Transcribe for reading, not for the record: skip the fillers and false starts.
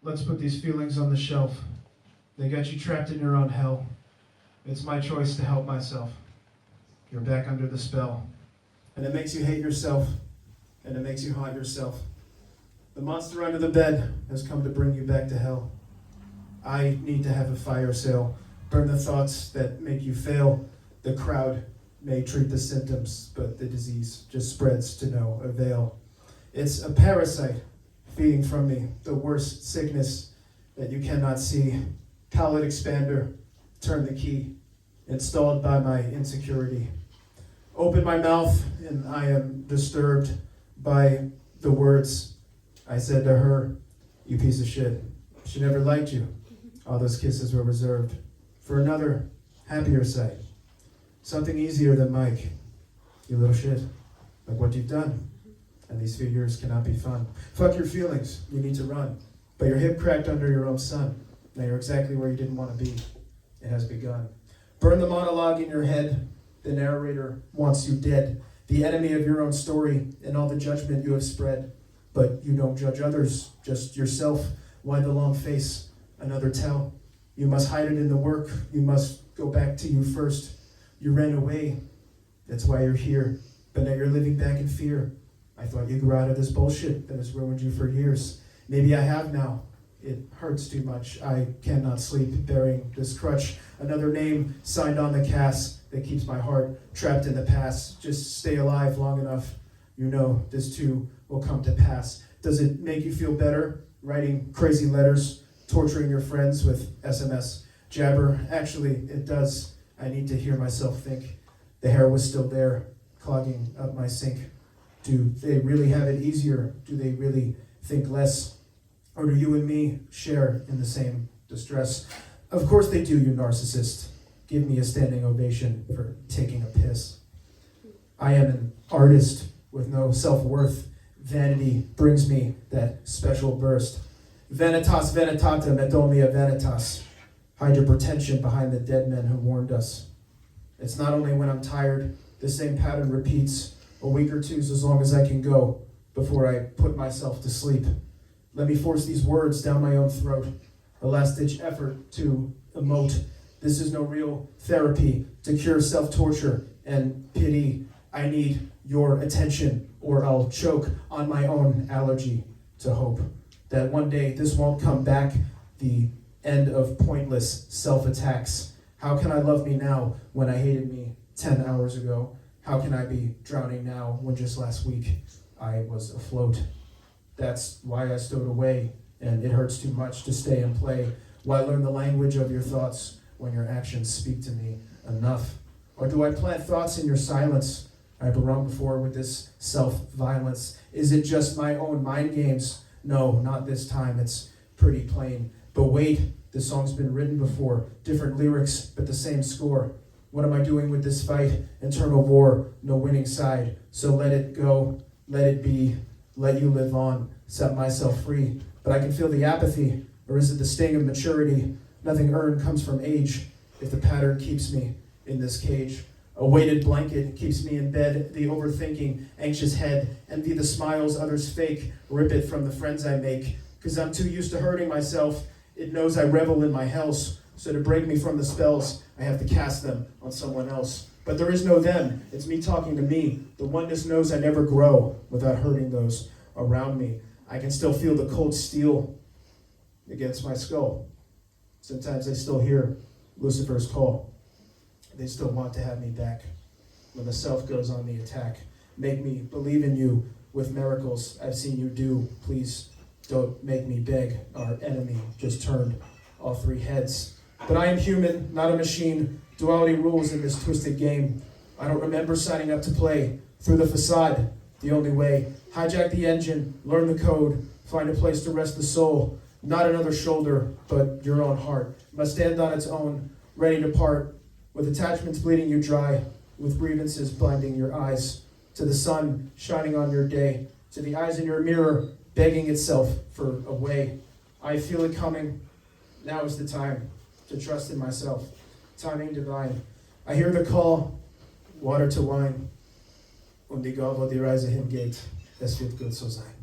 Let's put these feelings on the shelf. They got you trapped in your own hell. It's my choice to help myself. You're back under the spell. And it makes you hate yourself. And it makes you haunt yourself. The monster under the bed has come to bring you back to hell. I need to have a fire sale. Burn the thoughts that make you fail. The crowd may treat the symptoms, but the disease just spreads to no avail. It's a parasite feeding from me, the worst sickness that you cannot see. Palate expander, turn the key, installed by my insecurity. Open my mouth and I am disturbed by the words I said to her, you piece of shit. She never liked you. All those kisses were reserved for another, happier sight. Something easier than Mike. You little shit. Like what you've done. And these few years cannot be fun. Fuck your feelings. You need to run. But your hip cracked under your own son. Now you're exactly where you didn't want to be. It has begun. Burn the monologue in your head. The narrator wants you dead. The enemy of your own story and all the judgment you have spread. But you don't judge others, just yourself. Why the long face? Another tell. You must hide it in the work. You must go back to you first. You ran away. That's why you're here. But now you're living back in fear. I thought you grew out of this bullshit that has ruined you for years. Maybe I have now. It hurts too much. I cannot sleep bearing this crutch. Another name signed on the cast that keeps my heart trapped in the past. Just stay alive long enough. You know this too will come to pass. Does it make you feel better writing crazy letters, torturing your friends with SMS jabber? Actually, it does. I need to hear myself think. The hair was still there, clogging up my sink. Do they really have it easier? Do they really think less? Or do you and me share in the same distress? Of course they do, you narcissist. Give me a standing ovation for taking a piss. I am an artist with no self-worth. Vanity brings me that special burst. Vanitas vanitatem et omnia vanitas. Hide your pretension behind the dead men who warned us. It's not only when I'm tired, the same pattern repeats. A week or two's as long as I can go before I put myself to sleep. Let me force these words down my own throat. A last-ditch effort to emote. This is no real therapy to cure self-torture and pity. I need your attention or I'll choke on my own allergy to hope that one day this won't come back. The end of pointless self-attacks. How can I love me now when I hated me 10 hours ago? How can I be drowning now when just last week I was afloat? That's why I stowed away, and it hurts too much to stay and play. Why learn the language of your thoughts when your actions speak to me enough? Or do I plant thoughts in your silence? I've been wrong before with this self-violence. Is it just my own mind games? No, not this time. It's pretty plain. But wait, the song's been written before. Different lyrics, but the same score. What am I doing with this fight? Internal war, no winning side. So let it go, let it be, let you live on, set myself free. But I can feel the apathy, or is it the sting of maturity? Nothing earned comes from age, if the pattern keeps me in this cage. A weighted blanket keeps me in bed, the overthinking, anxious head, envy the smiles others fake, rip it from the friends I make. 'Cause I'm too used to hurting myself, it knows I revel in my hells. So to break me from the spells, I have to cast them on someone else. But there is no them, it's me talking to me. The oneness knows I never grow without hurting those around me. I can still feel the cold steel against my skull. Sometimes I still hear Lucifer's call. They still want to have me back. When the self goes on the attack, make me believe in you with miracles I've seen you do. Please don't make me beg. Our enemy just turned all three heads. But I am human, not a machine. Duality rules in this twisted game. I don't remember signing up to play through the facade, the only way. Hijack the engine, learn the code, find a place to rest the soul. Not another shoulder, but your own heart. Must stand on its own, ready to part. With attachments bleeding you dry, with grievances blinding your eyes. To the sun shining on your day, to the eyes in your mirror, begging itself for a way. I feel it coming. Now is the time to trust in myself. Timing divine. I hear the call, water to wine. Und die Gabe, die Reise hingeht, es wird gut so sein.